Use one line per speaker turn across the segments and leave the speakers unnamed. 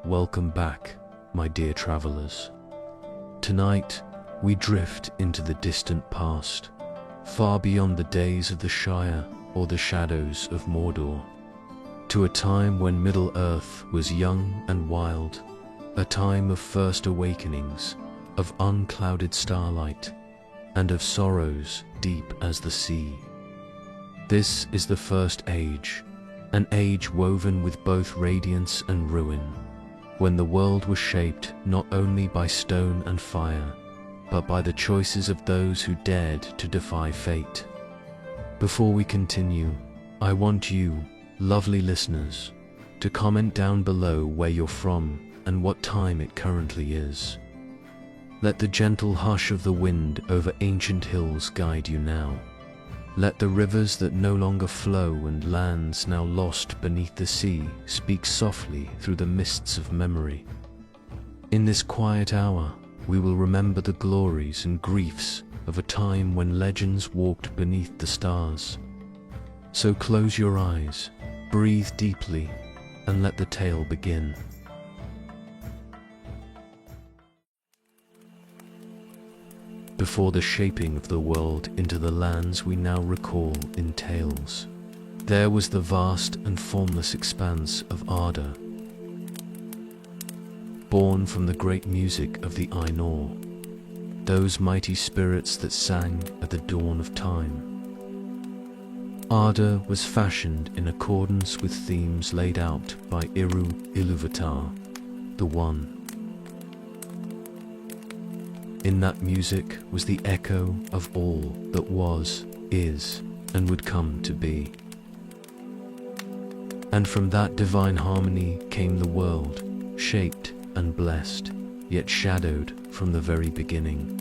welcome back, my dear travelers. Tonight, we drift into the distant past, far beyond the days of the Shire or the shadows of Mordor, to a time when Middle-earth was young and wild, a time of first awakenings, of unclouded starlight, and of sorrows deep as the sea. This is the First Age, an age woven with both radiance and ruin, when the world was shaped not only by stone and fire, but by the choices of those who dared to defy fate. Before we continue, I want you, lovely listeners, to comment down below where you're from and what time it currently is. Let the gentle hush of the wind over ancient hills guide you now. Let the rivers that no longer flow and lands now lost beneath the sea speak softly through the mists of memory. In this quiet hour, we will remember the glories and griefs of a time when legends walked beneath the stars. So close your eyes, breathe deeply, and let the tale begin. Before the shaping of the world into the lands we now recall in tales, there was the vast and formless expanse of Arda, born from the great music of the Ainur, those mighty spirits that sang at the dawn of time. Arda was fashioned in accordance with themes laid out by Ilúvatar, the One. In that music was the echo of all that was, is, and would come to be. And from that divine harmony came the world, shaped and blessed, yet shadowed from the very beginning.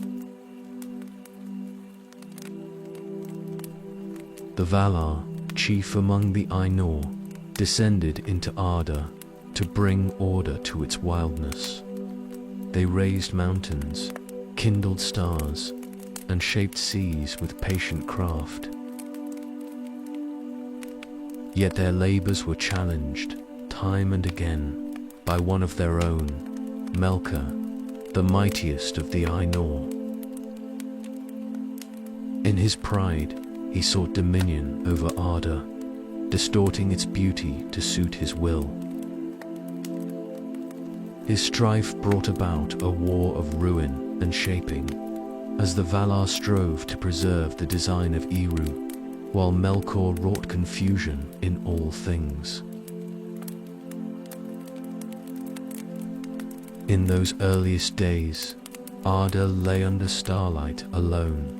The Valar, chief among the Ainur, descended into Arda to bring order to its wildness. They raised mountains, kindled stars, and shaped seas with patient craft. Yet their labors were challenged, time and again, by one of their own, Melkor, the mightiest of the Ainur. In his pride, he sought dominion over Arda, distorting its beauty to suit his will. His strife brought about a war of ruin and shaping, as the Valar strove to preserve the design of Eru, while Melkor wrought confusion in all things. In those earliest days, Arda lay under starlight alone.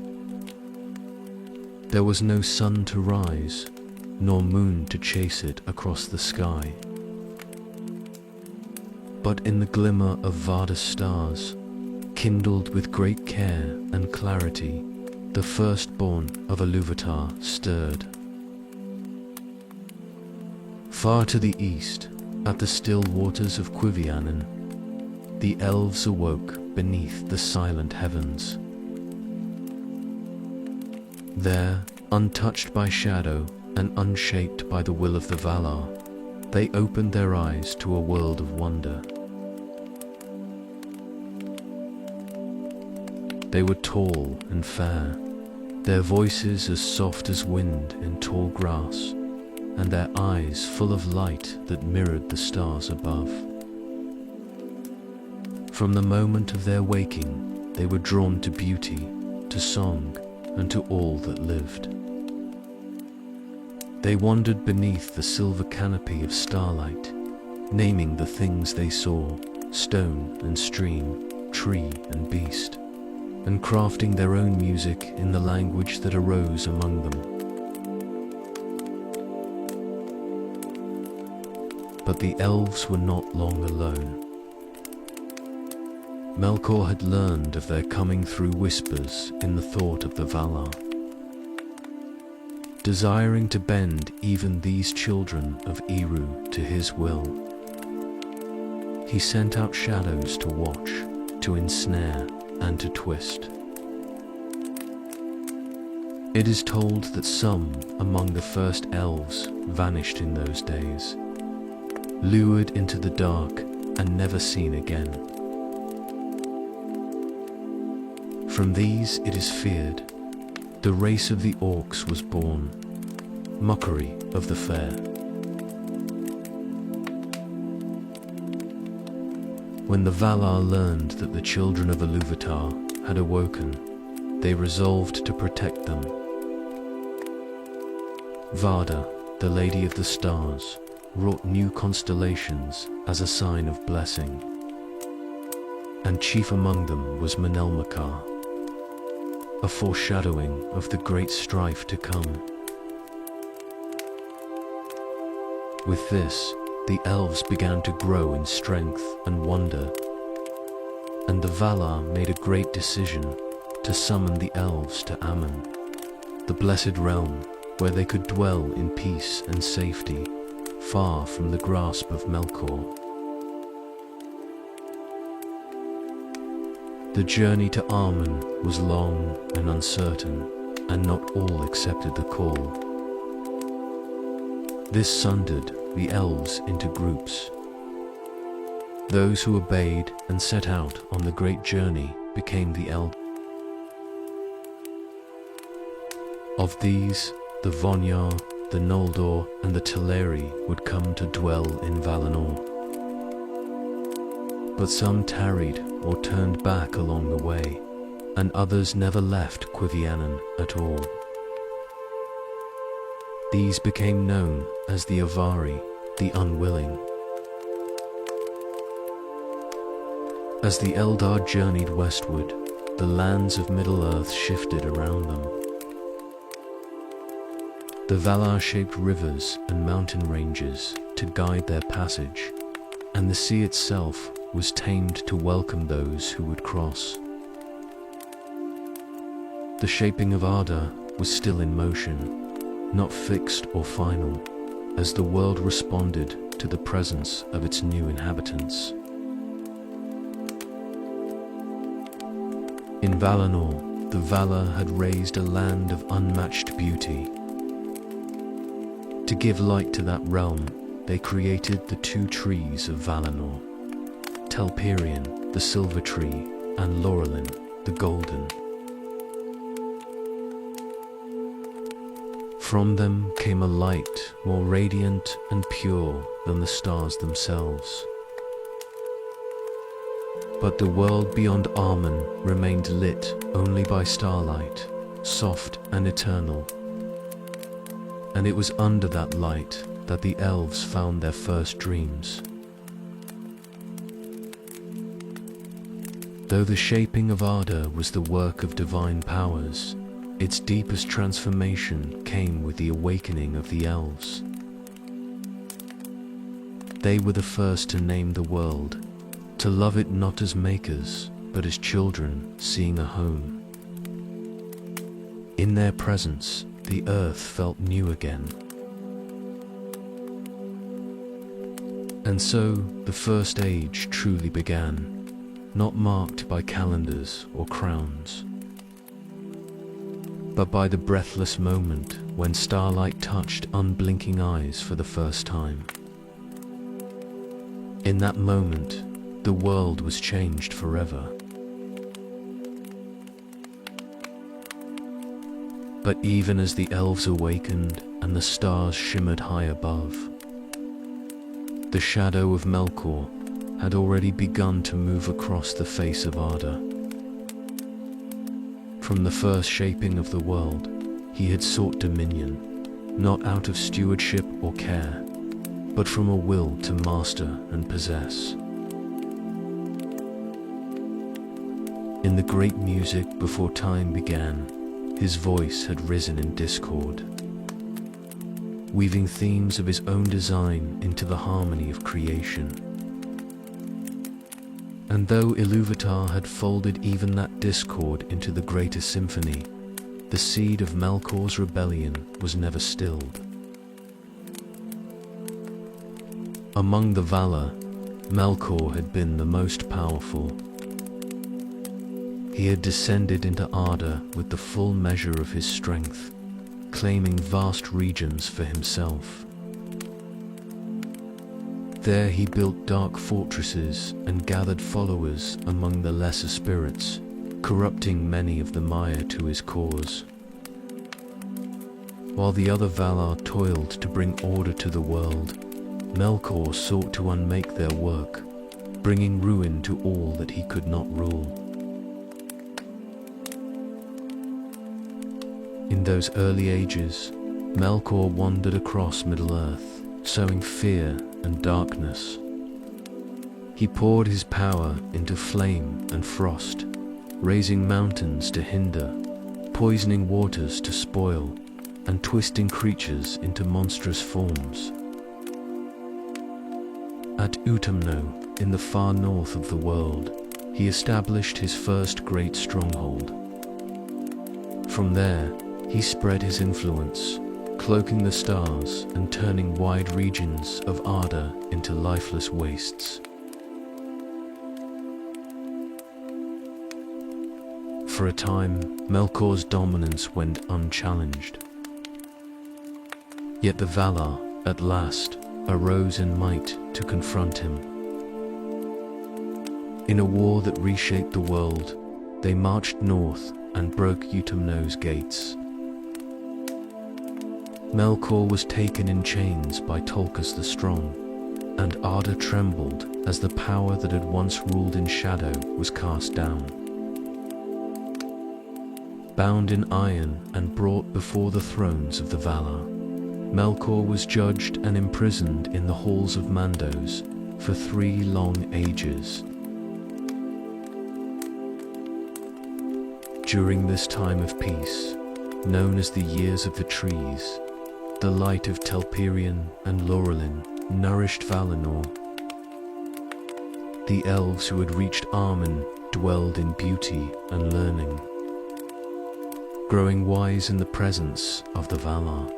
There was no sun to rise, nor moon to chase it across the sky. But in the glimmer of Varda's stars, kindled with great care and clarity, the firstborn of Ilúvatar stirred. Far to the east, at the still waters of Quivianen, the elves awoke beneath the silent heavens. There, untouched by shadow and unshaped by the will of the Valar, they opened their eyes to a world of wonder. They were tall and fair, their voices as soft as wind in tall grass, and their eyes full of light that mirrored the stars above. From the moment of their waking, they were drawn to beauty, to song, and to all that lived. They wandered beneath the silver canopy of starlight, naming the things they saw, stone and stream, tree and beast, and crafting their own music in the language that arose among them. But the elves were not long alone. Melkor had learned of their coming through whispers in the thought of the Valar. Desiring to bend even these children of Eru to his will, he sent out shadows to watch, to ensnare, and to twist. It is told that some among the first elves vanished in those days, lured into the dark and never seen again. From these it is feared, the race of the orcs was born, mockery of the fair. When the Valar learned that the children of Ilúvatar had awoken, they resolved to protect them. Varda, the Lady of the Stars, wrought new constellations as a sign of blessing, and chief among them was Menelmacar, a foreshadowing of the great strife to come. With this, the elves began to grow in strength and wonder, and the Valar made a great decision to summon the elves to Aman, the blessed realm where they could dwell in peace and safety, far from the grasp of Melkor. The journey to Aman was long and uncertain, and not all accepted the call. This sundered the elves into groups. Those who obeyed and set out on the great journey became the Eldar. Of these, the Vonyar, the Noldor, and the Teleri would come to dwell in Valinor. But some tarried or turned back along the way, and others never left Cuivianen at all. These became known as the Avari, the unwilling. As the Eldar journeyed westward, the lands of Middle-earth shifted around them. The Valar shaped rivers and mountain ranges to guide their passage, and the sea itself was tamed to welcome those who would cross. The shaping of Arda was still in motion, not fixed or final, as the world responded to the presence of its new inhabitants. In Valinor, the Valar had raised a land of unmatched beauty. To give light to that realm, they created the two trees of Valinor, Telperion, the silver tree, and Laurelin, the golden. From them came a light more radiant and pure than the stars themselves. But the world beyond Aman remained lit only by starlight, soft and eternal. And it was under that light that the elves found their first dreams. Though the shaping of Arda was the work of divine powers, its deepest transformation came with the awakening of the elves. They were the first to name the world, to love it not as makers, but as children seeing a home. In their presence, the earth felt new again. And so the First Age truly began, not marked by calendars or crowns, but by the breathless moment when starlight touched unblinking eyes for the first time. In that moment, the world was changed forever. But even as the elves awakened and the stars shimmered high above, the shadow of Melkor had already begun to move across the face of Arda. From the first shaping of the world, he had sought dominion, not out of stewardship or care, but from a will to master and possess. In the great music before time began, his voice had risen in discord, weaving themes of his own design into the harmony of creation. And though Ilúvatar had folded even that discord into the greater symphony, the seed of Melkor's rebellion was never stilled. Among the Valar, Melkor had been the most powerful. He had descended into Arda with the full measure of his strength, claiming vast regions for himself. There he built dark fortresses and gathered followers among the lesser spirits, corrupting many of the Maya to his cause. While the other Valar toiled to bring order to the world, Melkor sought to unmake their work, bringing ruin to all that he could not rule. In those early ages, Melkor wandered across Middle-earth, sowing fear and darkness. He poured his power into flame and frost, raising mountains to hinder, poisoning waters to spoil, and twisting creatures into monstrous forms. At Utumno, in the far north of the world, he established his first great stronghold. From there, he spread his influence, cloaking the stars and turning wide regions of Arda into lifeless wastes. For a time, Melkor's dominance went unchallenged. Yet the Valar, at last, arose in might to confront him. In a war that reshaped the world, they marched north and broke Utumno's gates. Melkor was taken in chains by Tolkas the Strong, and Arda trembled as the power that had once ruled in shadow was cast down. Bound in iron and brought before the thrones of the Valar, Melkor was judged and imprisoned in the halls of Mandos for 3 long ages. During this time of peace, known as the Years of the Trees, the light of Telperion and Laurelin nourished Valinor. The elves who had reached Armen dwelled in beauty and learning, growing wise in the presence of the Valar.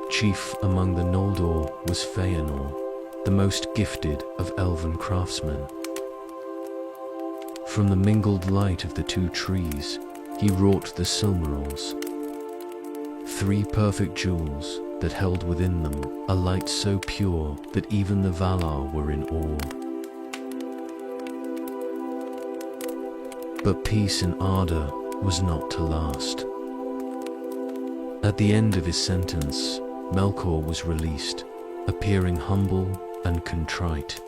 Chief among the Noldor was Feanor, the most gifted of elven craftsmen. From the mingled light of the 2 trees, he wrought the Silmarils, 3 perfect jewels that held within them a light so pure that even the Valar were in awe. But peace in Arda was not to last. At the end of his sentence, Melkor was released, appearing humble and contrite.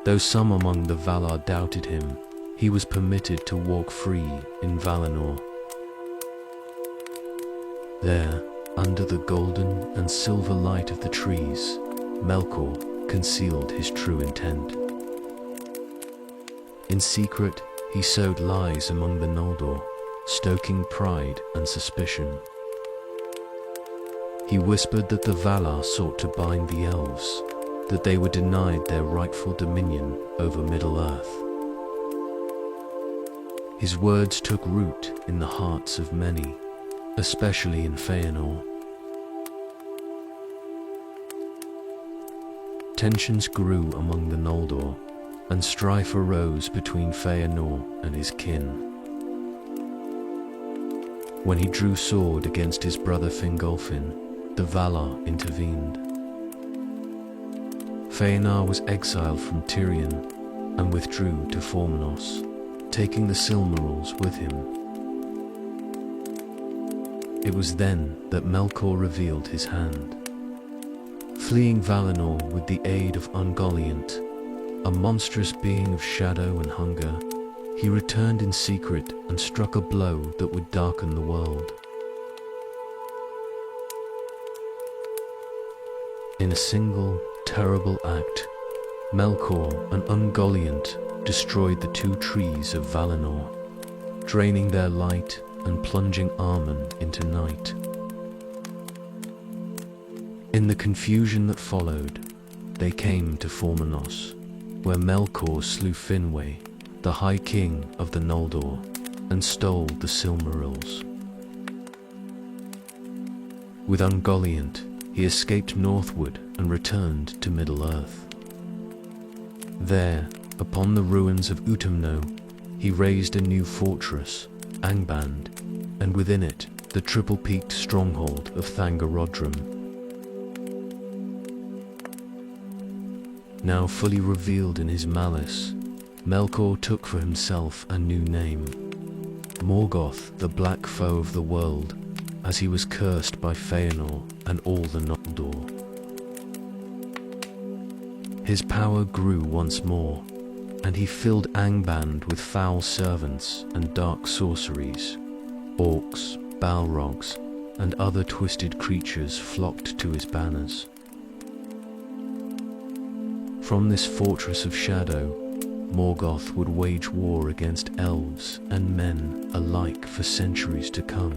Though some among the Valar doubted him, he was permitted to walk free in Valinor. There, under the golden and silver light of the trees, Melkor concealed his true intent. In secret, he sowed lies among the Noldor, stoking pride and suspicion. He whispered that the Valar sought to bind the elves, that they were denied their rightful dominion over Middle-earth. His words took root in the hearts of many, especially in Feanor. Tensions grew among the Noldor, and strife arose between Feanor and his kin. When he drew sword against his brother Fingolfin, the Valar intervened. Feanor was exiled from Tirion and withdrew to Formenos, taking the Silmarils with him. It was then that Melkor revealed his hand. Fleeing Valinor with the aid of Ungoliant, a monstrous being of shadow and hunger, he returned in secret and struck a blow that would darken the world. In a single, terrible act, Melkor and Ungoliant destroyed the 2 trees of Valinor, draining their light and plunging Armen into night. In the confusion that followed, they came to Formenos, where Melkor slew Finwë, the High King of the Noldor, and stole the Silmarils. With Ungoliant, he escaped northward and returned to Middle-earth. There, upon the ruins of Utumno, he raised a new fortress, Angband, and within it, the triple-peaked stronghold of Thangorodrim. Now fully revealed in his malice, Melkor took for himself a new name, Morgoth, the black foe of the world, as he was cursed by Feanor and all the Noldor. His power grew once more, and he filled Angband with foul servants and dark sorceries. Orcs, Balrogs, and other twisted creatures flocked to his banners. From this fortress of shadow, Morgoth would wage war against elves and men alike for centuries to come.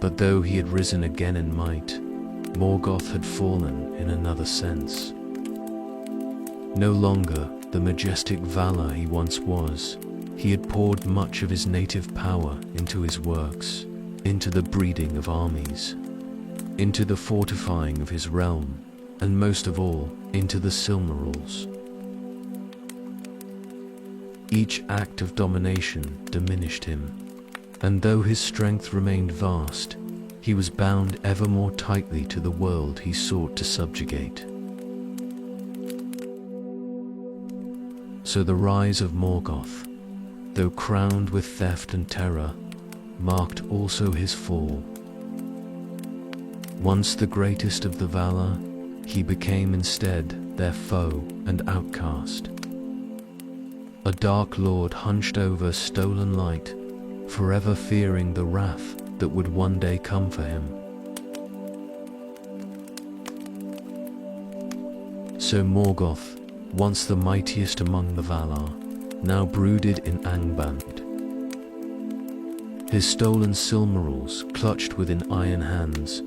But though he had risen again in might, Morgoth had fallen in another sense. No longer the majestic valor he once was, he had poured much of his native power into his works, into the breeding of armies, into the fortifying of his realm, and most of all, into the Silmarils. Each act of domination diminished him, and though his strength remained vast, he was bound ever more tightly to the world he sought to subjugate. So the rise of Morgoth, though crowned with theft and terror, marked also his fall. Once the greatest of the Valar, he became instead their foe and outcast. A dark lord hunched over stolen light, forever fearing the wrath that would one day come for him. So Morgoth, once the mightiest among the Valar, now brooded in Angband. His stolen Silmarils clutched within iron hands,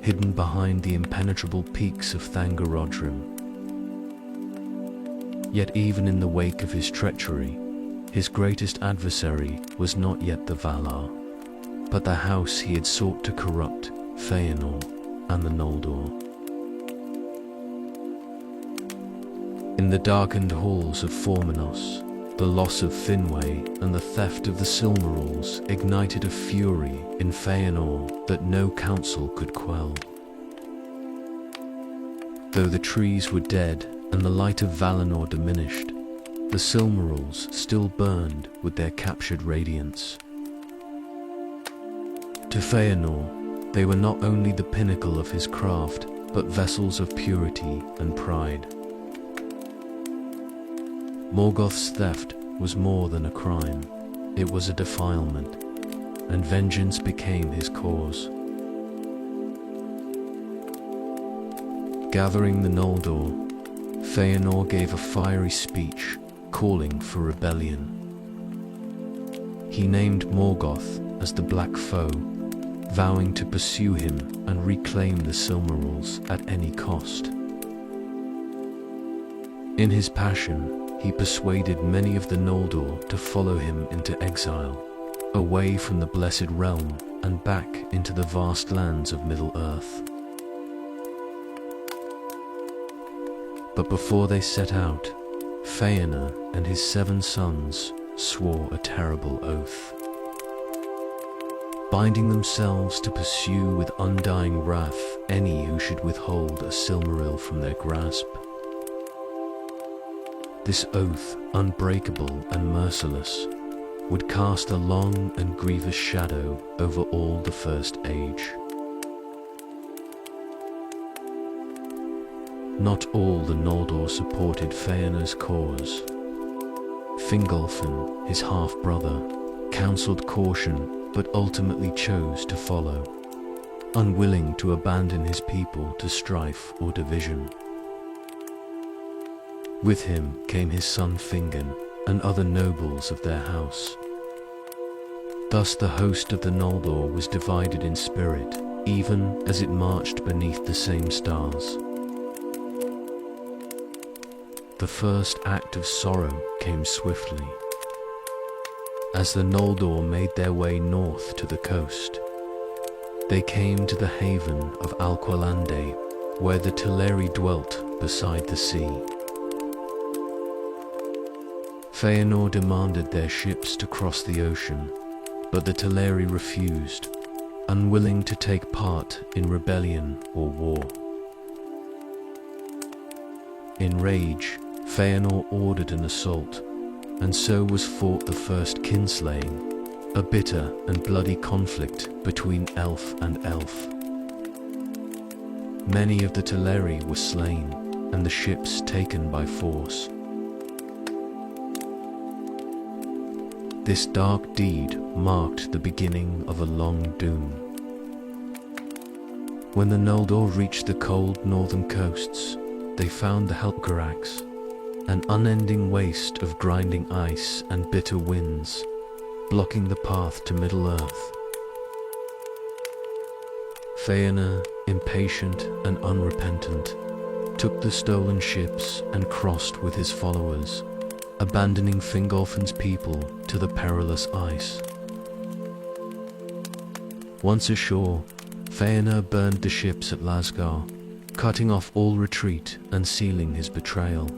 hidden behind the impenetrable peaks of Thangorodrim. Yet even in the wake of his treachery, his greatest adversary was not yet the Valar, but the house he had sought to corrupt, Feanor and the Noldor. In the darkened halls of Formenos, the loss of Finwë and the theft of the Silmarils ignited a fury in Feanor that no council could quell. Though the trees were dead and the light of Valinor diminished, the Silmarils still burned with their captured radiance. To Feanor, they were not only the pinnacle of his craft, but vessels of purity and pride. Morgoth's theft was more than a crime, it was a defilement, and vengeance became his cause. Gathering the Noldor, Feanor gave a fiery speech, calling for rebellion. He named Morgoth as the Black Foe, vowing to pursue him and reclaim the Silmarils at any cost. In his passion, he persuaded many of the Noldor to follow him into exile, away from the Blessed Realm and back into the vast lands of Middle-earth. But before they set out, Feanor and his 7 sons swore a terrible oath, binding themselves to pursue with undying wrath any who should withhold a Silmaril from their grasp. This oath, unbreakable and merciless, would cast a long and grievous shadow over all the First Age. Not all the Noldor supported Feanor's cause. Fingolfin, his half-brother, counseled caution but ultimately chose to follow, unwilling to abandon his people to strife or division. With him came his son Fingon and other nobles of their house. Thus the host of the Noldor was divided in spirit, even as it marched beneath the same stars. The first act of sorrow came swiftly. As the Noldor made their way north to the coast, they came to the haven of Alqualande, where the Teleri dwelt beside the sea. Feanor demanded their ships to cross the ocean, but the Teleri refused, unwilling to take part in rebellion or war. In rage, Feanor ordered an assault, and so was fought the first kinslaying, a bitter and bloody conflict between elf and elf. Many of the Teleri were slain, and the ships taken by force. This dark deed marked the beginning of a long doom. When the Noldor reached the cold northern coasts, they found the Helcarax, an unending waste of grinding ice and bitter winds, blocking the path to Middle-earth. Feanor, impatient and unrepentant, took the stolen ships and crossed with his followers, abandoning Fingolfin's people to the perilous ice. Once ashore, Feanor burned the ships at Lasgar, cutting off all retreat and sealing his betrayal.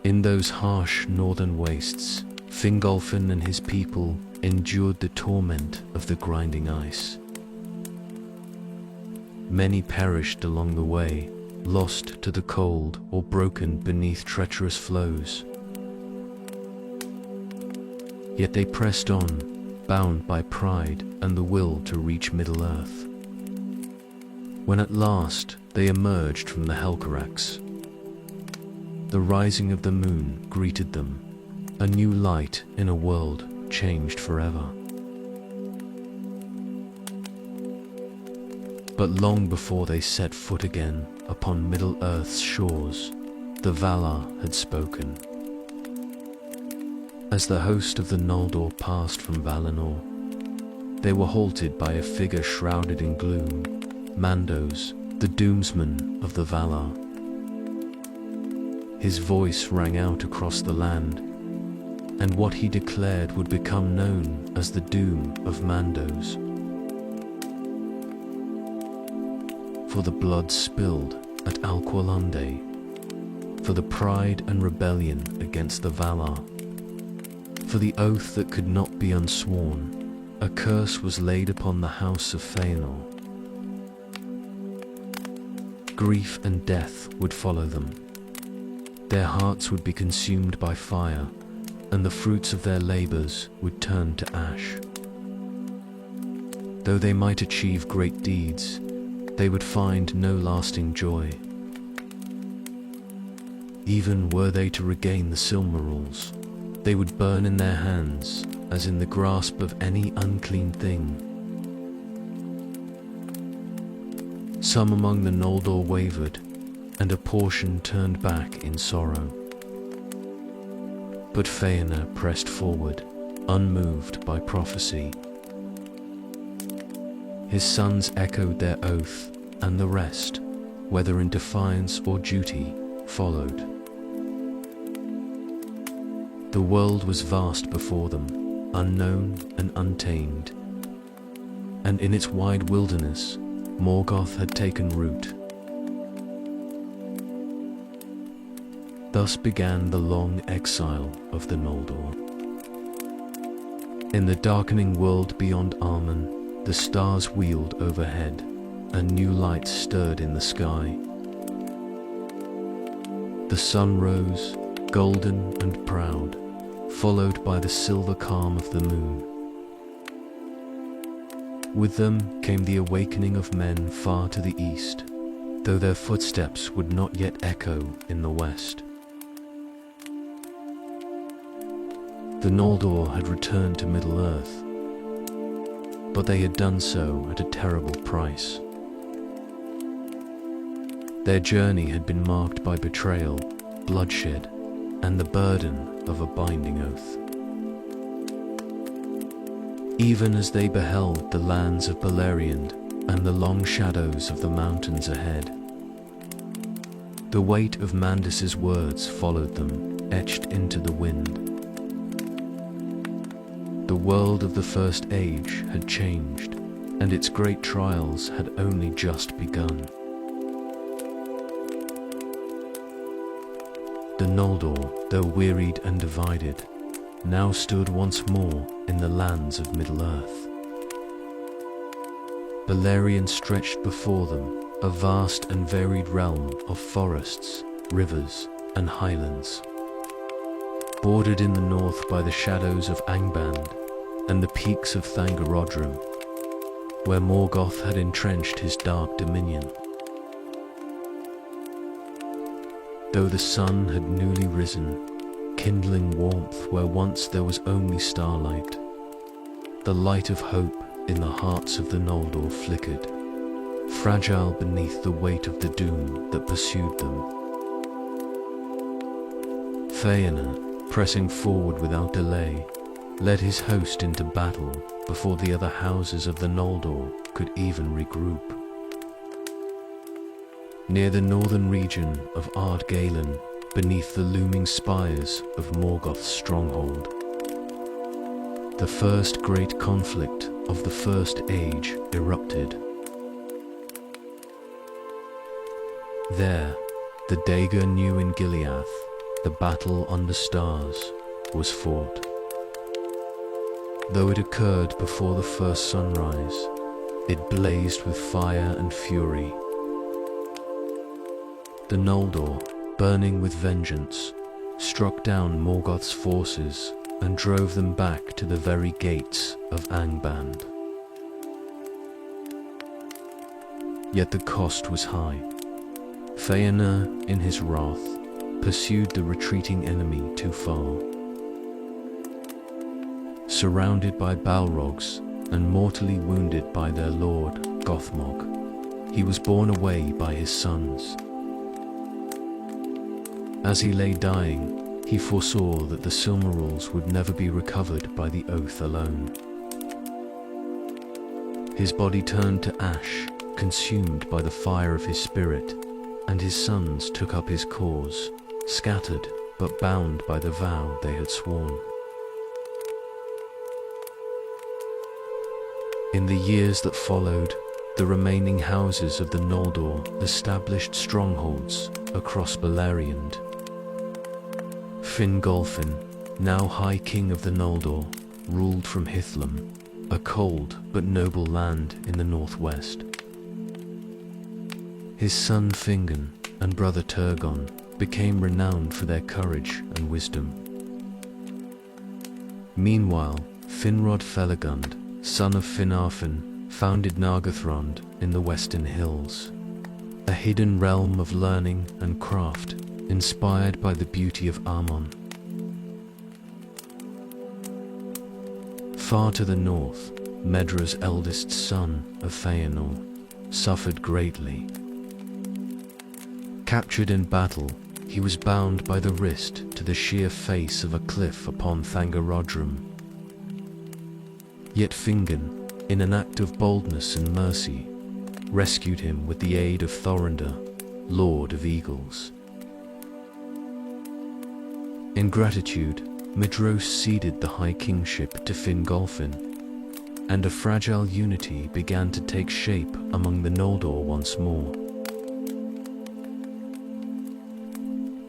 In those harsh northern wastes, Fingolfin and his people endured the torment of the grinding ice. Many perished along the way, lost to the cold or broken beneath treacherous flows. Yet they pressed on, bound by pride and the will to reach Middle-earth. When at last they emerged from the Helcarax, the rising of the moon greeted them, a new light in a world changed forever. But long before they set foot again upon Middle-earth's shores, the Valar had spoken. As the host of the Noldor passed from Valinor, they were halted by a figure shrouded in gloom, Mandos, the doomsman of the Valar. His voice rang out across the land, and what he declared would become known as the Doom of Mandos. For the blood spilled at Alqualunde, for the pride and rebellion against the Valar, for the oath that could not be unsworn, a curse was laid upon the house of Feanor. Grief and death would follow them. Their hearts would be consumed by fire, and the fruits of their labors would turn to ash. Though they might achieve great deeds, they would find no lasting joy. Even were they to regain the Silmarils, they would burn in their hands, as in the grasp of any unclean thing. Some among the Noldor wavered, and a portion turned back in sorrow. But Feanor pressed forward, unmoved by prophecy. His sons echoed their oath, and the rest, whether in defiance or duty, followed. The world was vast before them, unknown and untamed, and in its wide wilderness, Morgoth had taken root. Thus began the long exile of the Noldor. In the darkening world beyond Armen, the stars wheeled overhead, and new lights stirred in the sky. The sun rose, golden and proud, followed by the silver calm of the moon. With them came the awakening of men far to the east, though their footsteps would not yet echo in the west. The Noldor had returned to Middle-earth, but they had done so at a terrible price. Their journey had been marked by betrayal, bloodshed, and the burden of a binding oath. Even as they beheld the lands of Beleriand and the long shadows of the mountains ahead, the weight of Mandus's words followed them, etched into the wind. The world of the First Age had changed, and its great trials had only just begun. The Noldor, though wearied and divided, now stood once more in the lands of Middle-earth. Beleriand stretched before them, a vast and varied realm of forests, rivers, and highlands. Bordered in the north by the shadows of Angband and the peaks of Thangarodrim, where Morgoth had entrenched his dark dominion. Though the sun had newly risen, kindling warmth where once there was only starlight, the light of hope in the hearts of the Noldor flickered, fragile beneath the weight of the doom that pursued them. Fëanor, pressing forward without delay, led his host into battle before the other houses of the Noldor could even regroup. Near the northern region of Ardgalen, beneath the looming spires of Morgoth's stronghold, the first great conflict of the First Age erupted. There, the Dagur knew in Gileath, the battle under stars was fought. Though it occurred before the first sunrise, it blazed with fire and fury. The Noldor, burning with vengeance, struck down Morgoth's forces and drove them back to the very gates of Angband. Yet the cost was high. Fëanor, in his wrath, pursued the retreating enemy too far. Surrounded by Balrogs and mortally wounded by their lord, Gothmog, he was borne away by his sons. As he lay dying, he foresaw that the Silmarils would never be recovered by the oath alone. His body turned to ash, consumed by the fire of his spirit, and his sons took up his cause, scattered but bound by the vow they had sworn. In the years that followed, the remaining houses of the Noldor established strongholds across Beleriand. Fingolfin, now High King of the Noldor, ruled from Hithlum, a cold but noble land in the northwest. His son Fingon and brother Turgon became renowned for their courage and wisdom. Meanwhile, Finrod Felagund, son of Finarfin, founded Nargothrond in the Western Hills, a hidden realm of learning and craft inspired by the beauty of Ammon. Far to the north, Medra's eldest son of Fëanor suffered greatly. Captured in battle, he was bound by the wrist to the sheer face of a cliff upon Thangarodrim. Yet Fingon, in an act of boldness and mercy, rescued him with the aid of Thorondor, Lord of Eagles. In gratitude, Medros ceded the High Kingship to Fingolfin, and a fragile unity began to take shape among the Noldor once more.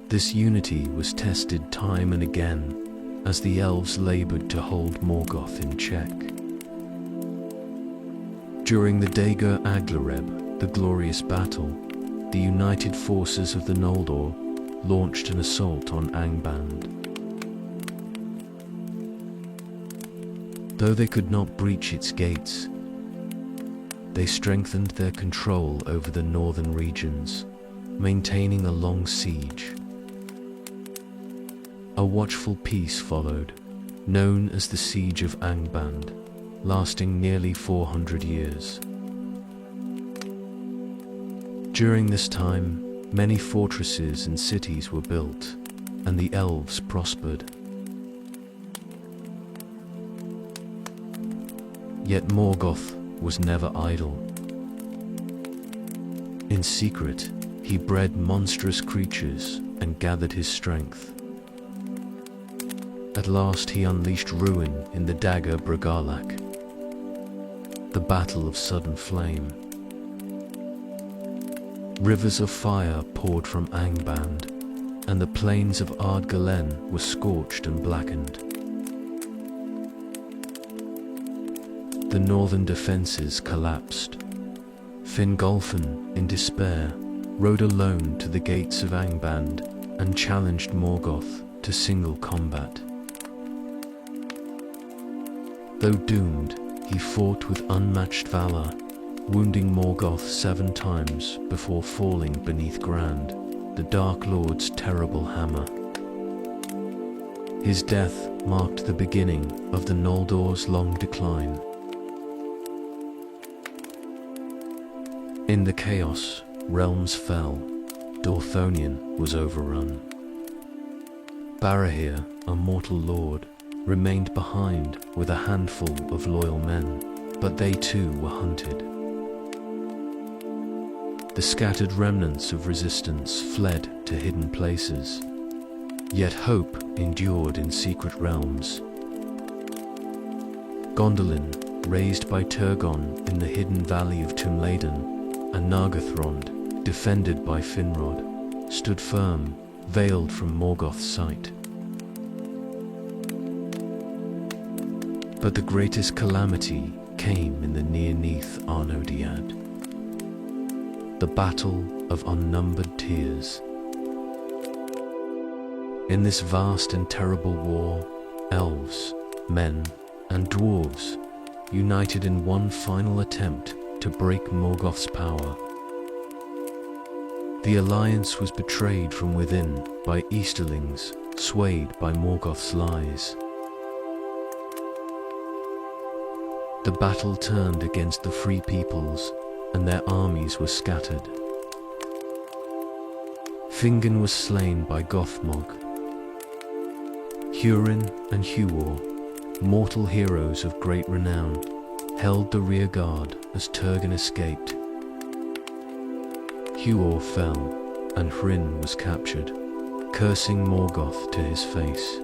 This unity was tested time and again as the elves labored to hold Morgoth in check. During the Dagur Aglareb, the glorious battle, the united forces of the Noldor launched an assault on Angband. Though they could not breach its gates, they strengthened their control over the northern regions, maintaining a long siege. A watchful peace followed, known as the Siege of Angband, lasting nearly 400 years. During this time, many fortresses and cities were built, and the elves prospered. Yet Morgoth was never idle. In secret, he bred monstrous creatures and gathered his strength. At last he unleashed ruin in the Dagor Bragalak, the Battle of Sudden Flame. Rivers of fire poured from Angband, and the plains of Ardgalen were scorched and blackened. The northern defences collapsed. Fingolfin, in despair, rode alone to the gates of Angband and challenged Morgoth to single combat. Though doomed, he fought with unmatched valor, wounding Morgoth 7 times before falling beneath Grand, the Dark Lord's terrible hammer. His death marked the beginning of the Noldor's long decline. In the chaos, realms fell. Dorthonion was overrun. Barahir, a mortal lord, remained behind with a handful of loyal men, but they too were hunted. The scattered remnants of resistance fled to hidden places, yet hope endured in secret realms. Gondolin, raised by Turgon in the hidden valley of Tumladen, and Nargothrond, defended by Finrod, stood firm, veiled from Morgoth's sight. But the greatest calamity came in the near-Neath Arnodiad, the battle of unnumbered tears. In this vast and terrible war, elves, men, and dwarves united in one final attempt to break Morgoth's power. The alliance was betrayed from within by Easterlings, swayed by Morgoth's lies. The battle turned against the free peoples, and their armies were scattered. Fingon was slain by Gothmog. Hurin and Huor, mortal heroes of great renown, held the rear guard as Turgon escaped. Huor fell, and Hryn was captured, cursing Morgoth to his face.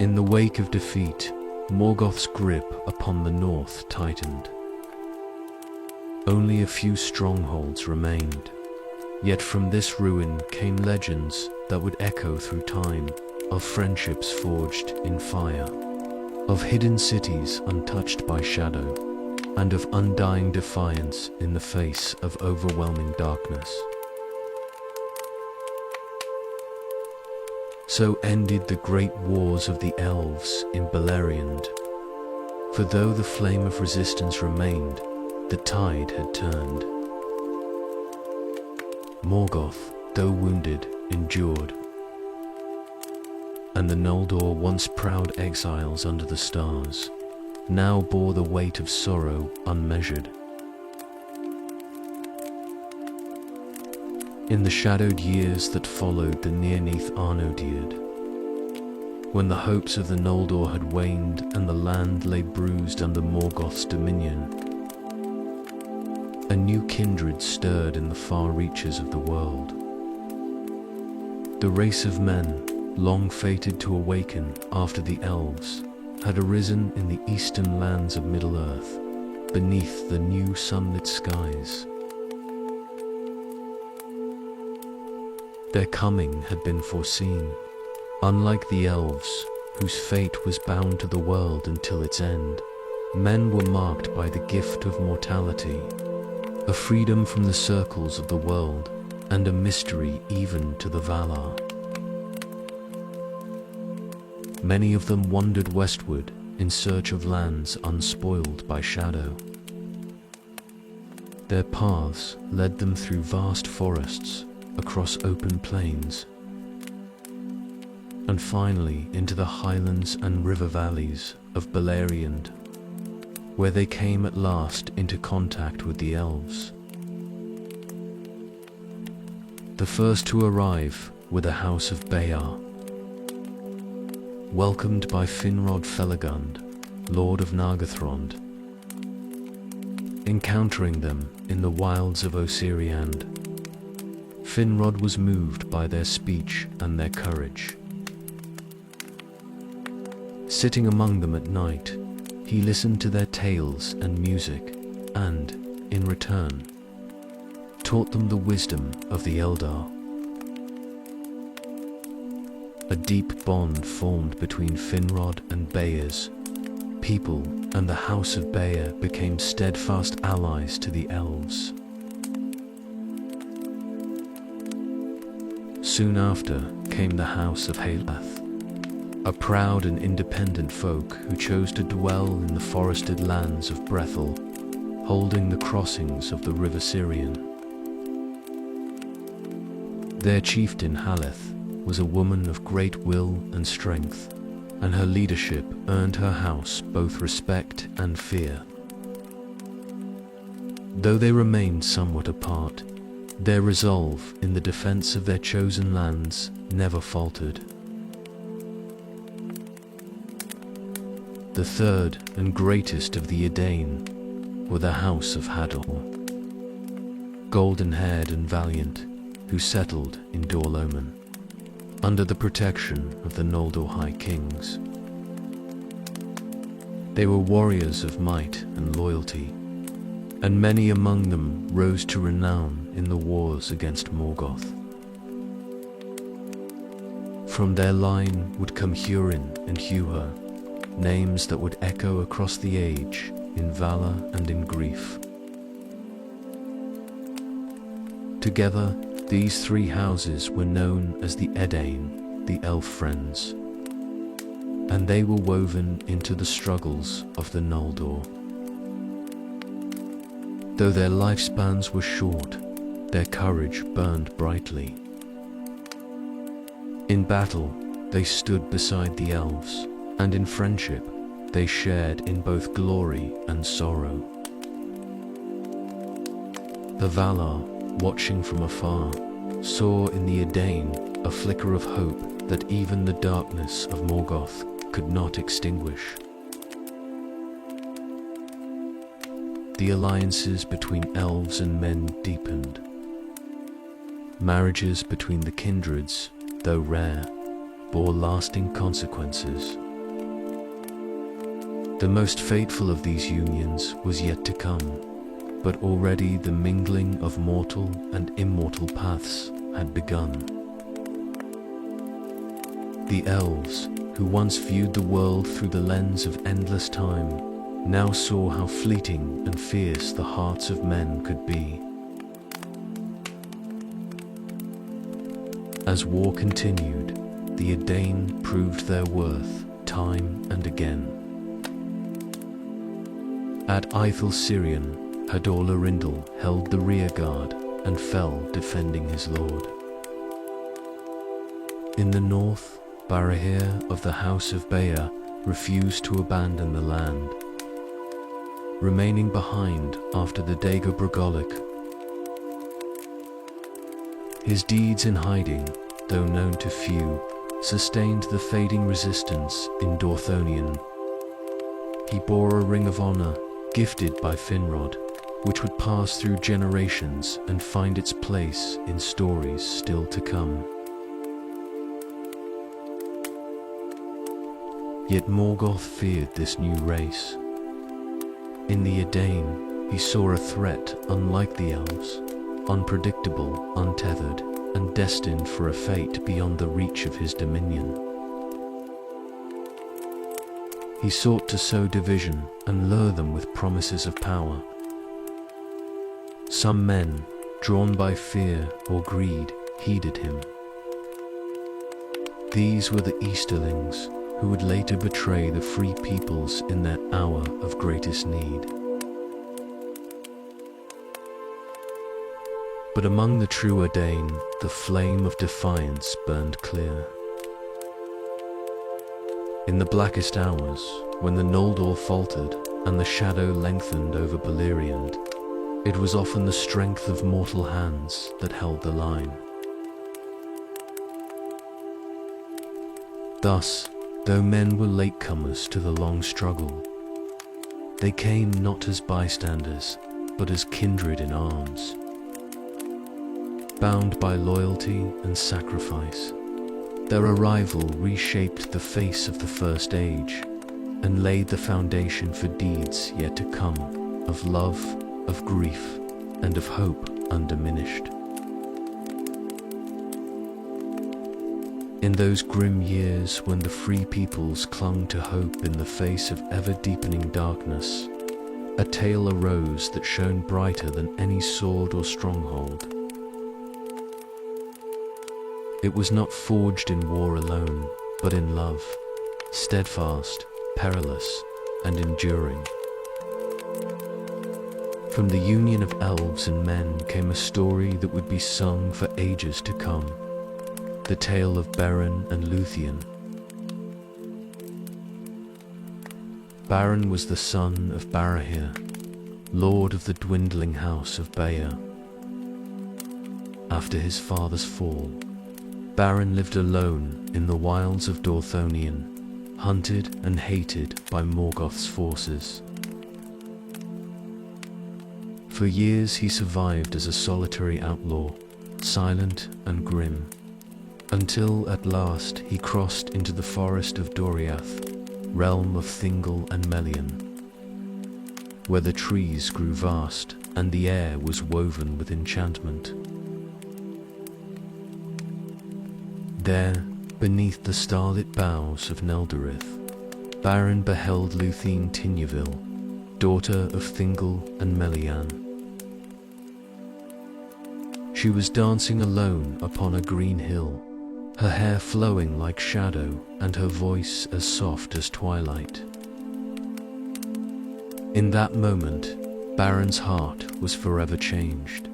In the wake of defeat, Morgoth's grip upon the north tightened. Only a few strongholds remained, yet from this ruin came legends that would echo through time, of friendships forged in fire, of hidden cities untouched by shadow, and of undying defiance in the face of overwhelming darkness. So ended the great wars of the elves in Beleriand. For though the flame of resistance remained, the tide had turned. Morgoth, though wounded, endured, and the Noldor, once proud exiles under the stars, now bore the weight of sorrow unmeasured. In the shadowed years that followed the near-Neath Arnodiad, when the hopes of the Noldor had waned and the land lay bruised under Morgoth's dominion, a new kindred stirred in the far reaches of the world. The race of men, long fated to awaken after the elves, had arisen in the eastern lands of Middle-earth, beneath the new sunlit skies. Their coming had been foreseen. Unlike the elves, whose fate was bound to the world until its end, men were marked by the gift of mortality, a freedom from the circles of the world, and a mystery even to the Valar. Many of them wandered westward in search of lands unspoiled by shadow. Their paths led them through vast forests, across open plains, and finally into the highlands and river valleys of Beleriand, where they came at last into contact with the elves. The first to arrive were the House of Bayar, welcomed by Finrod Felagund, Lord of Nargothrond. Encountering them in the wilds of Osiriand, Finrod was moved by their speech and their courage. Sitting among them at night, he listened to their tales and music, and, in return, taught them the wisdom of the Eldar. A deep bond formed between Finrod and Bayers, people and the House of Baer became steadfast allies to the elves. Soon after came the House of Halath, a proud and independent folk who chose to dwell in the forested lands of Brethel, holding the crossings of the river Syrian. Their chieftain Haleth was a woman of great will and strength, and her leadership earned her house both respect and fear. Though they remained somewhat apart, their resolve in the defense of their chosen lands never faltered. The third and greatest of the Edain were the House of Hador, golden-haired and valiant, who settled in Dorloman, under the protection of the Noldor High Kings. They were warriors of might and loyalty, and many among them rose to renown in the wars against Morgoth. From their line would come Hurin and Huher, names that would echo across the age in valor and in grief. Together, these three houses were known as the Edain, the Elf Friends, and they were woven into the struggles of the Noldor. Though their lifespans were short, their courage burned brightly. In battle, they stood beside the elves, and in friendship, they shared in both glory and sorrow. The Valar, watching from afar, saw in the Edain a flicker of hope that even the darkness of Morgoth could not extinguish. The alliances between elves and men deepened. Marriages between the kindreds, though rare, bore lasting consequences. The most fateful of these unions was yet to come, but already the mingling of mortal and immortal paths had begun. The elves, who once viewed the world through the lens of endless time, now saw how fleeting and fierce the hearts of men could be. As war continued, the Edain proved their worth time and again. At Ithel Sirion, Hador Lorindal held the rear guard and fell defending his lord. In the north, Barahir of the House of Baer refused to abandon the land, remaining behind after the Dago Bragolic. His deeds in hiding, though known to few, sustained the fading resistance in Dorthonion. He bore a ring of honor, gifted by Finrod, which would pass through generations and find its place in stories still to come. Yet Morgoth feared this new race. In the Edain, he saw a threat unlike the elves, unpredictable, untethered, and destined for a fate beyond the reach of his dominion. He sought to sow division and lure them with promises of power. Some men, drawn by fear or greed, heeded him. These were the Easterlings, who would later betray the free peoples in their hour of greatest need. But among the true Edain, the flame of defiance burned clear. In the blackest hours, when the Noldor faltered and the shadow lengthened over Beleriand, it was often the strength of mortal hands that held the line. Thus, though men were latecomers to the long struggle, they came not as bystanders, but as kindred in arms. Bound by loyalty and sacrifice, their arrival reshaped the face of the First Age and laid the foundation for deeds yet to come, of love, of grief, and of hope undiminished. In those grim years when the free peoples clung to hope in the face of ever-deepening darkness, a tale arose that shone brighter than any sword or stronghold. It was not forged in war alone, but in love, steadfast, perilous, and enduring. From the union of elves and men came a story that would be sung for ages to come, the tale of Beren and Luthien. Beren was the son of Barahir, lord of the dwindling house of Bayer. After his father's fall, Beren lived alone in the wilds of Dorthonion, hunted and hated by Morgoth's forces. For years he survived as a solitary outlaw, silent and grim, until at last he crossed into the forest of Doriath, realm of Thingol and Melian, where the trees grew vast and the air was woven with enchantment. There, beneath the starlit boughs of Nelderith, Beren beheld Luthien Tigneville, daughter of Thingol and Melian. She was dancing alone upon a green hill, her hair flowing like shadow and her voice as soft as twilight. In that moment, Beren's heart was forever changed.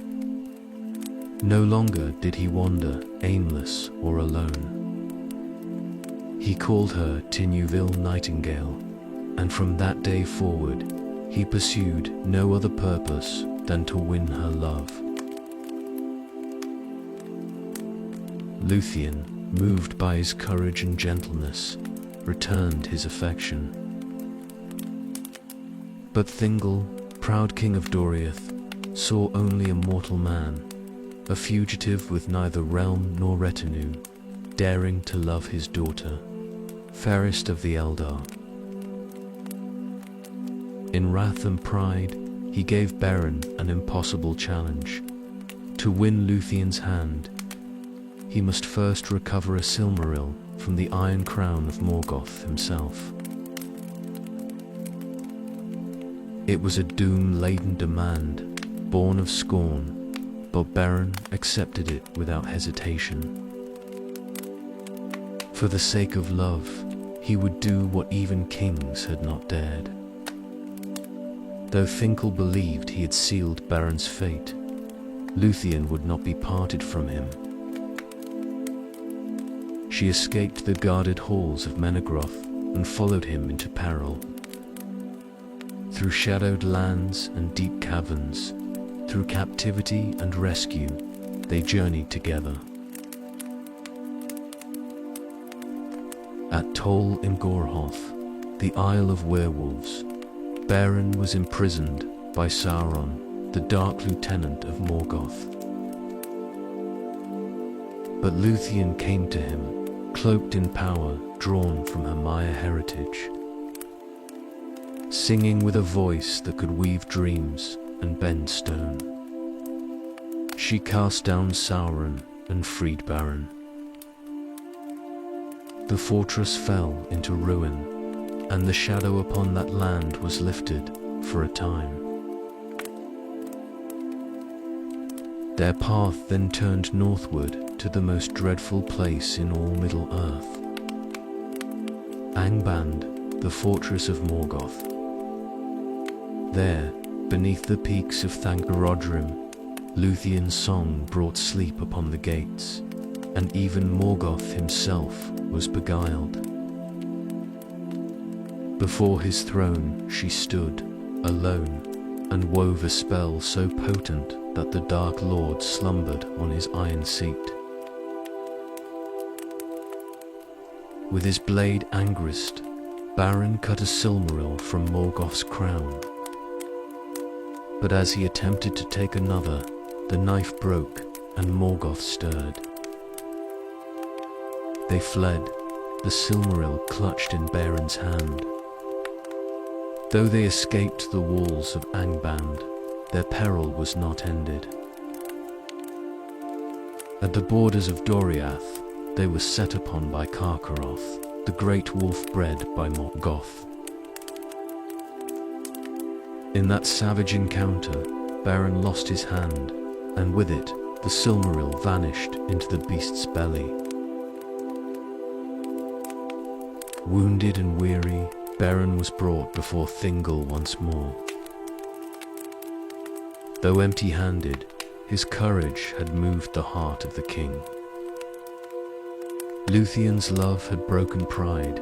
No longer did he wander aimless or alone. He called her Tigneville Nightingale, and from that day forward, he pursued no other purpose than to win her love. Luthien, moved by his courage and gentleness, returned his affection. But Thingol, proud king of Doriath, saw only a mortal man, a fugitive with neither realm nor retinue, daring to love his daughter, fairest of the Eldar. In wrath and pride, he gave Beren an impossible challenge. To win Luthien's hand, he must first recover a Silmaril from the Iron Crown of Morgoth himself. It was a doom-laden demand, born of scorn, but Beren accepted it without hesitation. For the sake of love, he would do what even kings had not dared. Though Thingol believed he had sealed Beren's fate, Luthien would not be parted from him. She escaped the guarded halls of Menegroth and followed him into peril. Through shadowed lands and deep caverns, through captivity and rescue, they journeyed together. At Tol in Gorhoth, the Isle of Werewolves, Beren was imprisoned by Sauron, the Dark Lieutenant of Morgoth. But Luthien came to him, cloaked in power drawn from her Maya heritage, singing with a voice that could weave dreams and bend stone. She cast down Sauron and freed Beren. The fortress fell into ruin, and the shadow upon that land was lifted for a time. Their path then turned northward to the most dreadful place in all Middle-earth, Angband, the fortress of Morgoth. There, beneath the peaks of Thangorodrim, Luthien's song brought sleep upon the gates, and even Morgoth himself was beguiled. Before his throne she stood, alone, and wove a spell so potent that the Dark Lord slumbered on his iron seat. With his blade Angrist, Beren cut a Silmaril from Morgoth's crown. But as he attempted to take another, the knife broke and Morgoth stirred. They fled, the Silmaril clutched in Beren's hand. Though they escaped the walls of Angband, their peril was not ended. At the borders of Doriath, they were set upon by Karkaroth, the great wolf bred by Morgoth. In that savage encounter, Beren lost his hand, and with it, the Silmaril vanished into the beast's belly. Wounded and weary, Beren was brought before Thingol once more. Though empty-handed, his courage had moved the heart of the king. Lúthien's love had broken pride,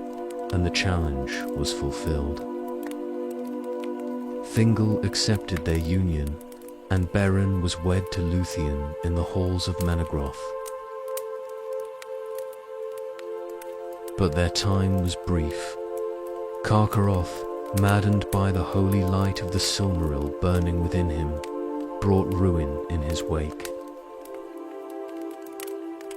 and the challenge was fulfilled. Thingol accepted their union, and Beren was wed to Lúthien in the halls of Menegroth. But their time was brief. Karkaroth, maddened by the holy light of the Silmaril burning within him, brought ruin in his wake.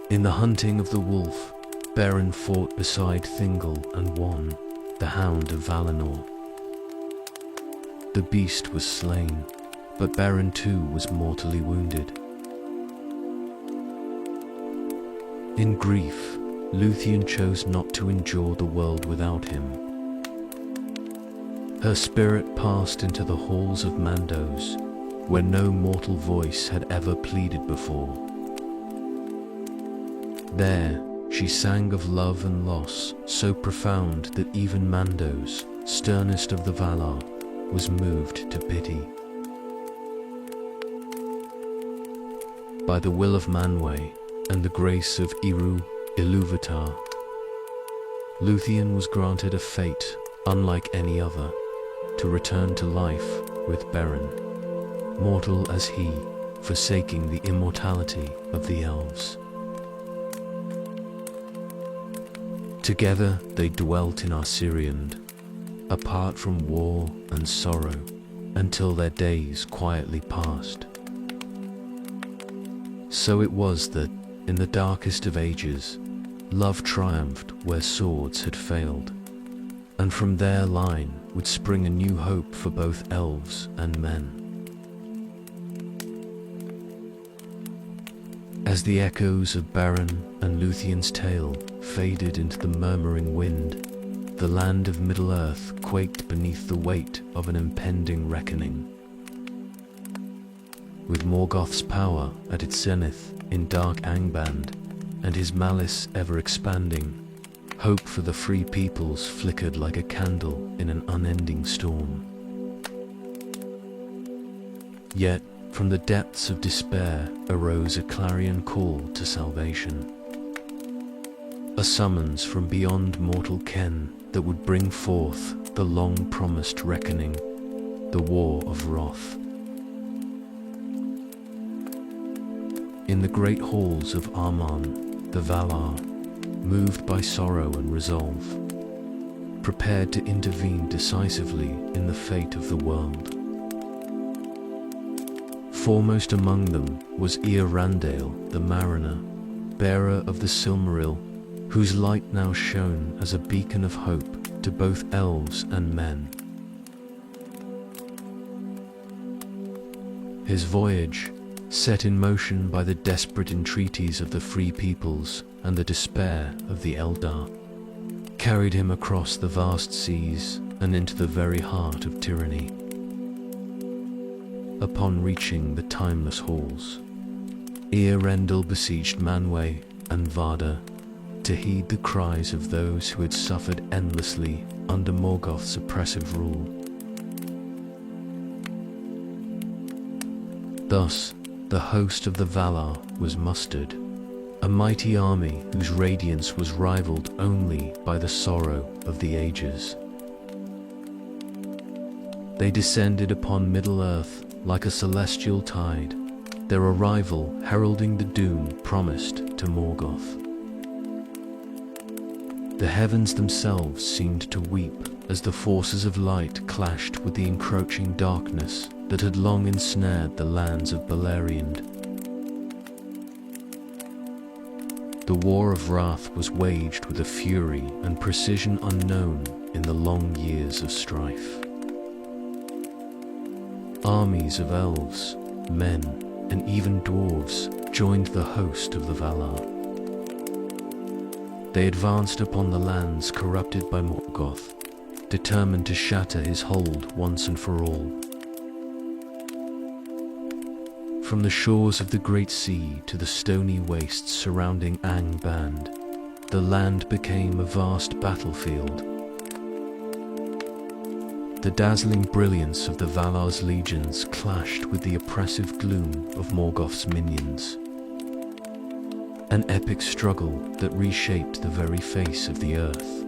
In the hunting of the wolf, Beren fought beside Thingol and won, the Hound of Valinor. The beast was slain, but Beren too was mortally wounded. In grief, Lúthien chose not to endure the world without him. Her spirit passed into the halls of Mandos, where no mortal voice had ever pleaded before. There, she sang of love and loss so profound that even Mandos, sternest of the Valar, was moved to pity. By the will of Manwë and the grace of Eru Ilúvatar, Lúthien was granted a fate unlike any other, to return to life with Beren, mortal as he, forsaking the immortality of the elves. Together they dwelt in Arsiriand, apart from war and sorrow, until their days quietly passed. So it was that, in the darkest of ages, love triumphed where swords had failed, and from their line would spring a new hope for both elves and men. As the echoes of Beren and Lúthien's tale faded into the murmuring wind, the land of Middle-earth quaked beneath the weight of an impending reckoning. With Morgoth's power at its zenith in dark Angband, and his malice ever expanding, hope for the free peoples flickered like a candle in an unending storm. Yet, from the depths of despair arose a clarion call to salvation. A summons from beyond mortal ken that would bring forth the long-promised reckoning, the War of Wrath. In the great halls of Armon, the Valar, moved by sorrow and resolve, prepared to intervene decisively in the fate of the world. Foremost among them was Eärendil the Mariner, bearer of the Silmaril, whose light now shone as a beacon of hope to both elves and men. His voyage, set in motion by the desperate entreaties of the free peoples and the despair of the Eldar, carried him across the vast seas and into the very heart of tyranny. Upon reaching the timeless halls, Eärendil besieged Manwë and Vardar to heed the cries of those who had suffered endlessly under Morgoth's oppressive rule. Thus, the host of the Valar was mustered, a mighty army whose radiance was rivaled only by the sorrow of the ages. They descended upon Middle-earth like a celestial tide, their arrival heralding the doom promised to Morgoth. The heavens themselves seemed to weep as the forces of light clashed with the encroaching darkness that had long ensnared the lands of Beleriand. The War of Wrath was waged with a fury and precision unknown in the long years of strife. Armies of elves, men, and even dwarves joined the host of the Valar. They advanced upon the lands corrupted by Morgoth, determined to shatter his hold once and for all. From the shores of the Great Sea to the stony wastes surrounding Angband, the land became a vast battlefield. The dazzling brilliance of the Valar's legions clashed with the oppressive gloom of Morgoth's minions. An epic struggle that reshaped the very face of the earth.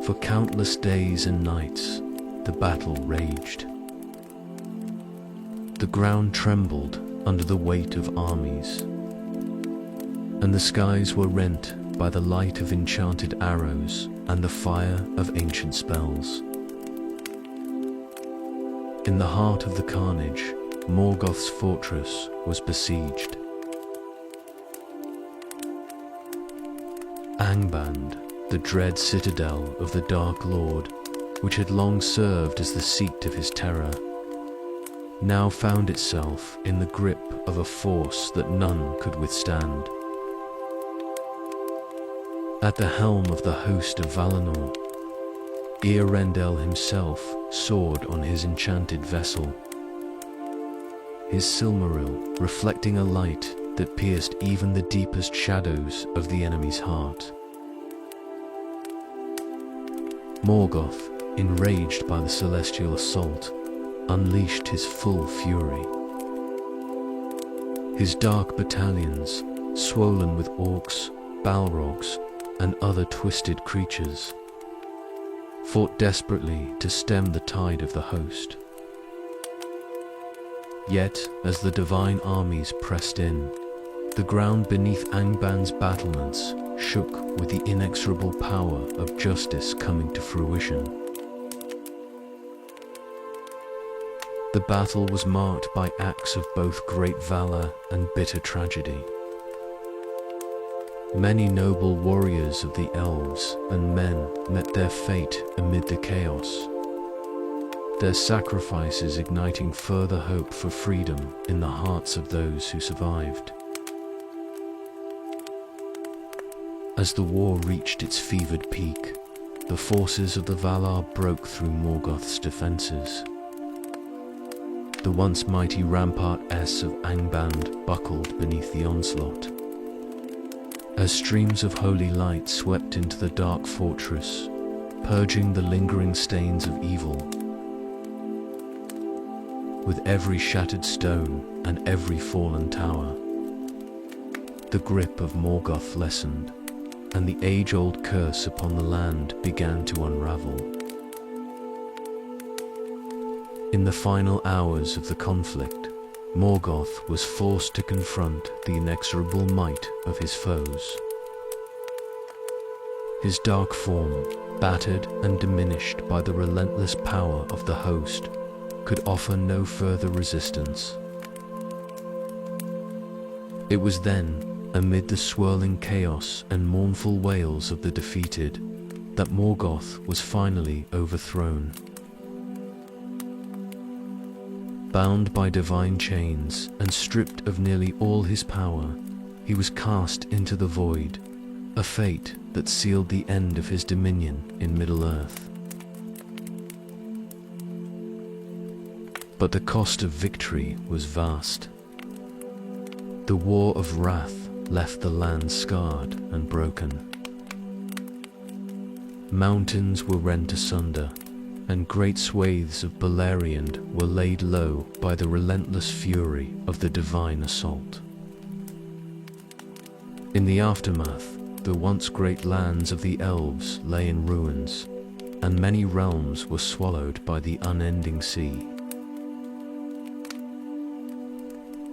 For countless days and nights, the battle raged. The ground trembled under the weight of armies, and the skies were rent by the light of enchanted arrows and the fire of ancient spells. In the heart of the carnage, Morgoth's fortress was besieged. Angband, the dread citadel of the Dark Lord, which had long served as the seat of his terror, now found itself in the grip of a force that none could withstand. At the helm of the host of Valinor, Eärendil himself soared on his enchanted vessel, his Silmaril reflecting a light that pierced even the deepest shadows of the enemy's heart. Morgoth, enraged by the celestial assault, unleashed his full fury. His dark battalions, swollen with orcs, balrogs, and other twisted creatures, fought desperately to stem the tide of the host. Yet, as the divine armies pressed in, the ground beneath Angband's battlements shook with the inexorable power of justice coming to fruition. The battle was marked by acts of both great valor and bitter tragedy. Many noble warriors of the elves and men met their fate amid the chaos, their sacrifices igniting further hope for freedom in the hearts of those who survived. As the war reached its fevered peak, the forces of the Valar broke through Morgoth's defenses. The once mighty rampart S of Angband buckled beneath the onslaught. As streams of holy light swept into the dark fortress, purging the lingering stains of evil. With every shattered stone and every fallen tower, the grip of Morgoth lessened, and the age-old curse upon the land began to unravel. In the final hours of the conflict, Morgoth was forced to confront the inexorable might of his foes. His dark form, battered and diminished by the relentless power of the host, could offer no further resistance. It was then, amid the swirling chaos and mournful wails of the defeated, that Morgoth was finally overthrown. Bound by divine chains and stripped of nearly all his power, he was cast into the void, a fate that sealed the end of his dominion in Middle-earth. But the cost of victory was vast. The War of Wrath left the land scarred and broken. Mountains were rent asunder, and great swathes of Beleriand were laid low by the relentless fury of the divine assault. In the aftermath, the once great lands of the elves lay in ruins, and many realms were swallowed by the unending sea.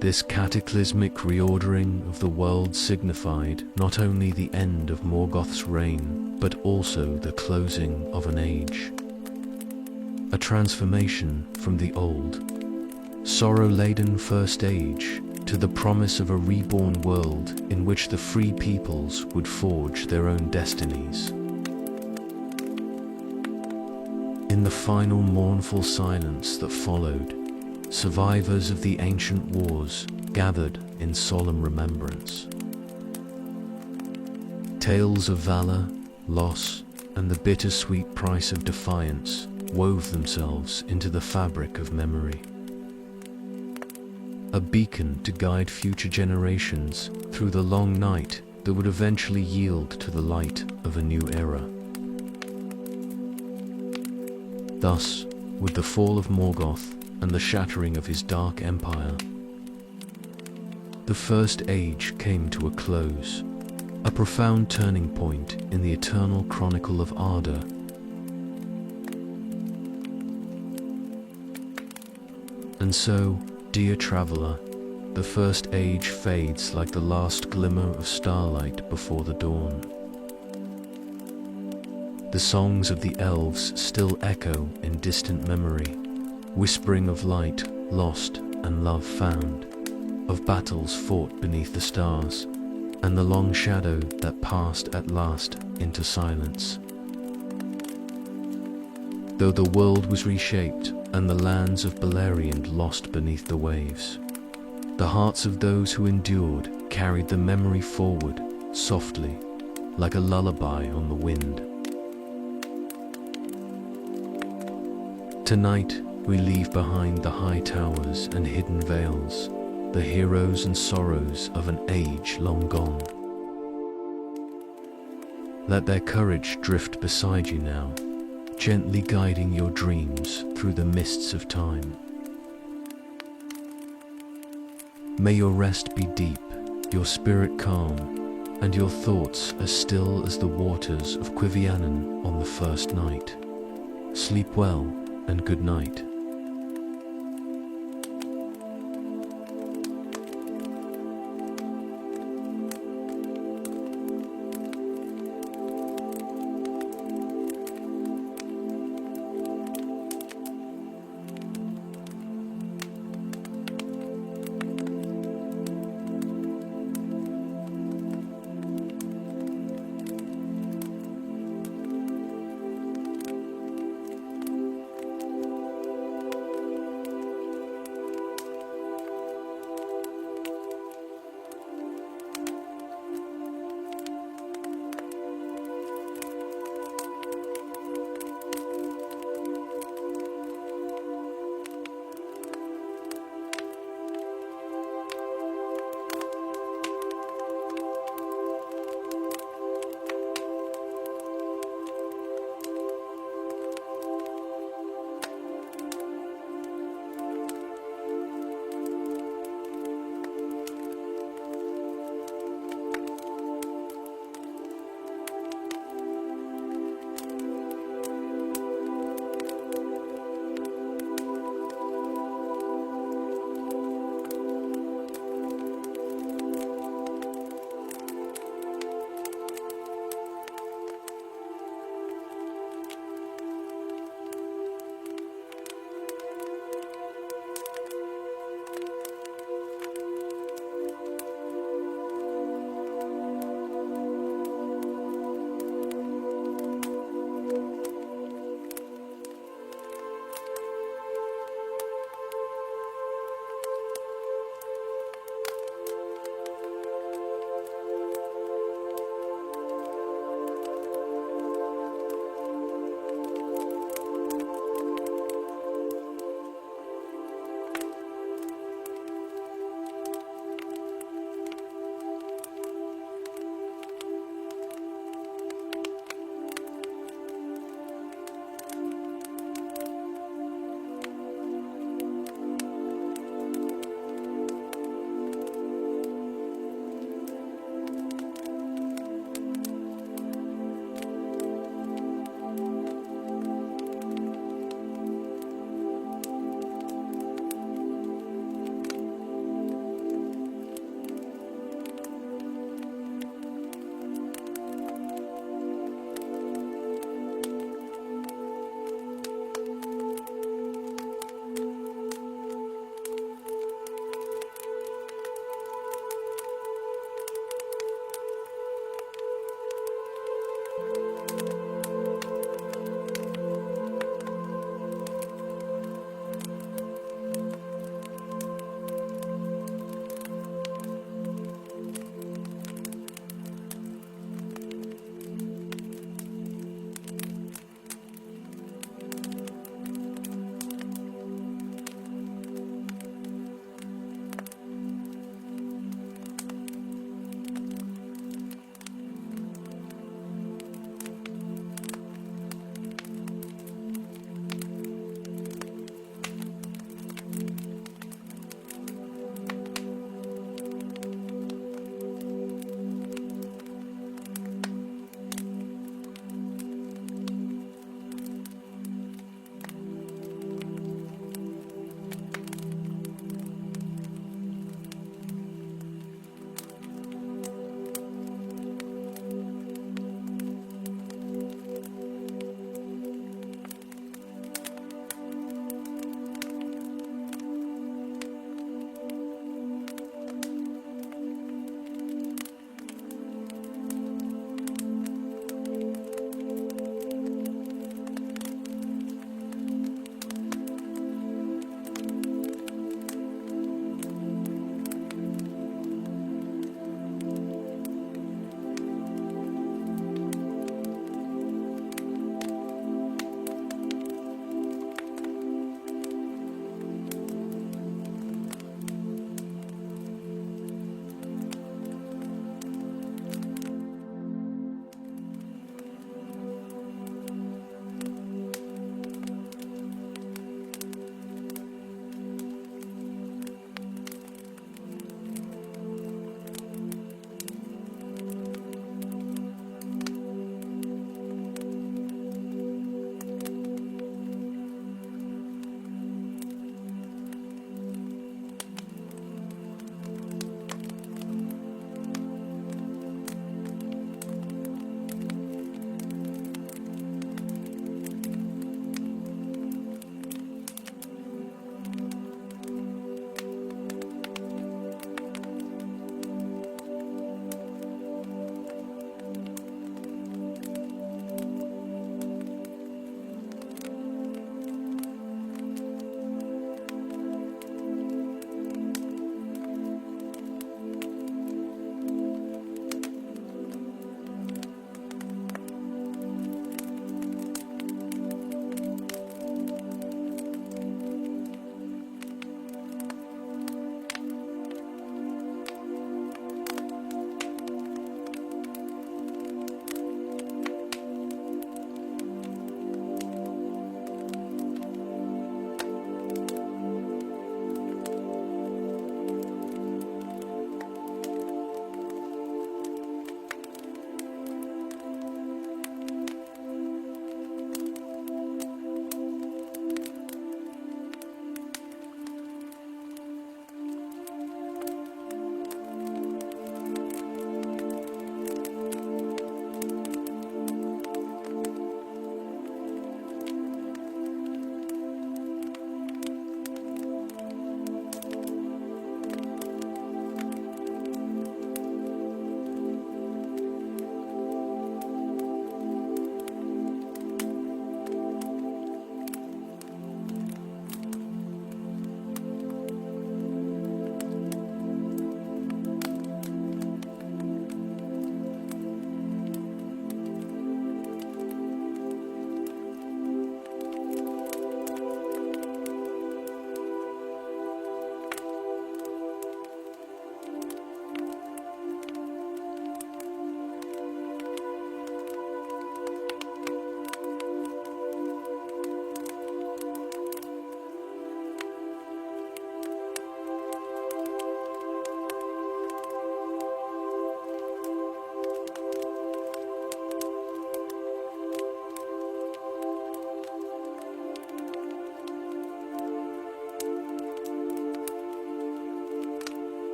This cataclysmic reordering of the world signified not only the end of Morgoth's reign, but also the closing of an age. A transformation from the old, sorrow-laden First Age to the promise of a reborn world in which the free peoples would forge their own destinies. In the final mournful silence that followed, survivors of the ancient wars gathered in solemn remembrance. Tales of valor, loss, and the bittersweet price of defiance wove themselves into the fabric of memory. A beacon to guide future generations through the long night that would eventually yield to the light of a new era. Thus, with the fall of Morgoth and the shattering of his dark empire, the First Age came to a close, a profound turning point in the eternal chronicle of Arda. And so, dear traveler, the First Age fades like the last glimmer of starlight before the dawn. The songs of the elves still echo in distant memory, whispering of light lost and love found, of battles fought beneath the stars, and the long shadow that passed at last into silence. Though the world was reshaped and the lands of Beleriand lost beneath the waves, the hearts of those who endured carried the memory forward softly, like a lullaby on the wind. Tonight, we leave behind the high towers and hidden vales, the heroes and sorrows of an age long gone. Let their courage drift beside you now, gently guiding your dreams through the mists of time. May your rest be deep, your spirit calm, and your thoughts as still as the waters of Quivianen on the first night. Sleep well, and good night.